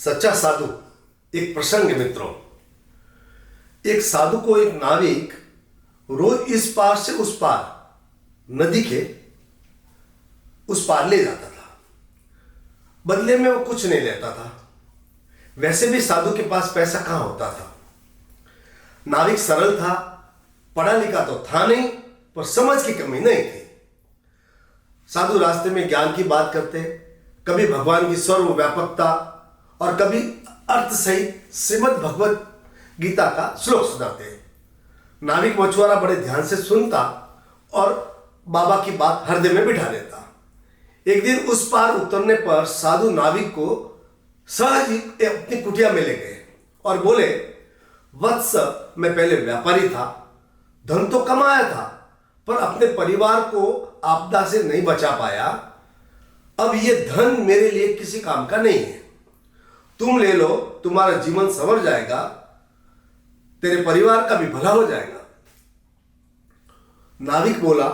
सच्चा साधु। एक प्रसंग है मित्रों। एक साधु को एक नाविक रोज इस पार से उस पार नदी के उस पार ले जाता था। बदले में वो कुछ नहीं लेता था। वैसे भी साधु के पास पैसा कहां होता था। नाविक सरल था, पढ़ा लिखा तो था नहीं, पर समझ की कमी नहीं थी। साधु रास्ते में ज्ञान की बात करते, कभी भगवान की सर्वव्यापकता और कभी अर्थ सहित श्रीमद् भगवत गीता का श्लोक सुनाते। नाविक मछुआरा बड़े ध्यान से सुनता और बाबा की बात हृदय में बिठा लेता। एक दिन उस पार उतरने पर साधु नाविक को सहज ही अपनी कुटिया में ले गए और बोले, वत्स, मैं पहले व्यापारी था, धन तो कमाया था, पर अपने परिवार को आपदा से नहीं बचा पाया। अब ये धन मेरे लिए किसी काम का नहीं है। तुम ले लो, तुम्हारा जीवन संवर जाएगा, तेरे परिवार का भी भला हो जाएगा। नाविक बोला,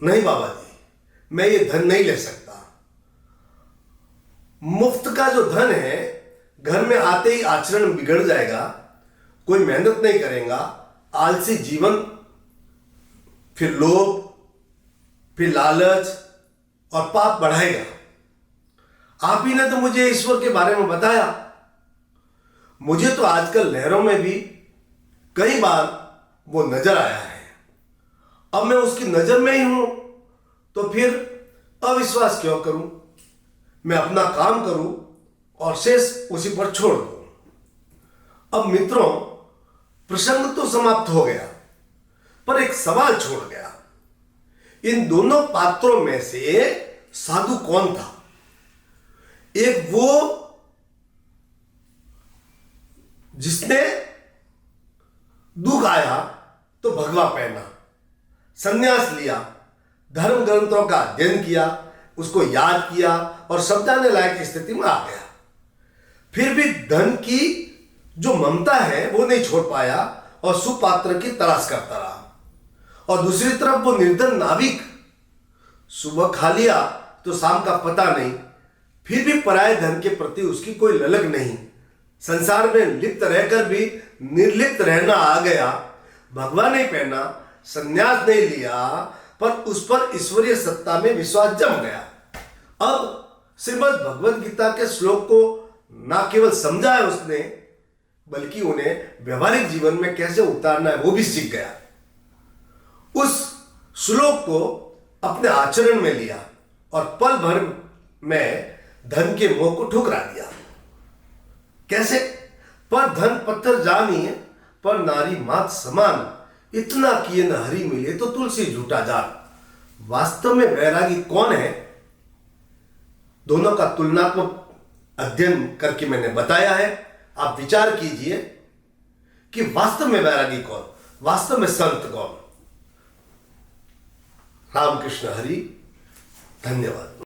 नहीं बाबा जी, मैं ये धन नहीं ले सकता। मुफ्त का जो धन है, घर में आते ही आचरण बिगड़ जाएगा, कोई मेहनत नहीं करेगा, आलसी जीवन, फिर लोभ, फिर लालच और पाप बढ़ाएगा। आप ही ने तो मुझे ईश्वर के बारे में बताया। मुझे तो आजकल लहरों में भी कई बार वो नजर आया है। अब मैं उसकी नजर में ही हूं, तो फिर अविश्वास क्यों करूं। मैं अपना काम करूं और शेष उसी पर छोड़ दूं। अब मित्रों, प्रसंग तो समाप्त हो गया, पर एक सवाल छोड़ गया। इन दोनों पात्रों में से साधु कौन था? एक वो जिसने दुख आया तो भगवा पहना, संन्यास लिया, धर्म ग्रंथों का अध्ययन किया, उसको याद किया और समझाने लायक स्थिति में आ गया। फिर भी धन की जो ममता है वो नहीं छोड़ पाया और सुपात्र की तलाश करता रहा। और दूसरी तरफ वो निर्धन नाविक, सुबह खा लिया तो शाम का पता नहीं, फिर भी पराये धन के प्रति उसकी कोई ललक नहीं। संसार में लिप्त रहकर भी निर्लिप्त रहना आ गया। भगवान नहीं पहना, संन्यास नहीं लिया, पर उस पर ईश्वरीय सत्ता में विश्वास जम गया। अब श्रीमद् भगवद गीता के श्लोक को ना केवल समझा है उसने, बल्कि उन्हें व्यवहारिक जीवन में कैसे उतारना है वो भी सीख गया। उस श्लोक को अपने आचरण में लिया और पल भर में धन के मोह को ठुकरा दिया। कैसे? पर धन पत्थर जानिए, पर नारी मात समान, इतना किए न हरि मिले तो तुलसी झूठा जान। वास्तव में वैरागी कौन है? दोनों का तुलनात्मक अध्ययन करके मैंने बताया है। आप विचार कीजिए कि वास्तव में वैरागी कौन, वास्तव में संत कौन। रामकृष्ण हरि। धन्यवाद।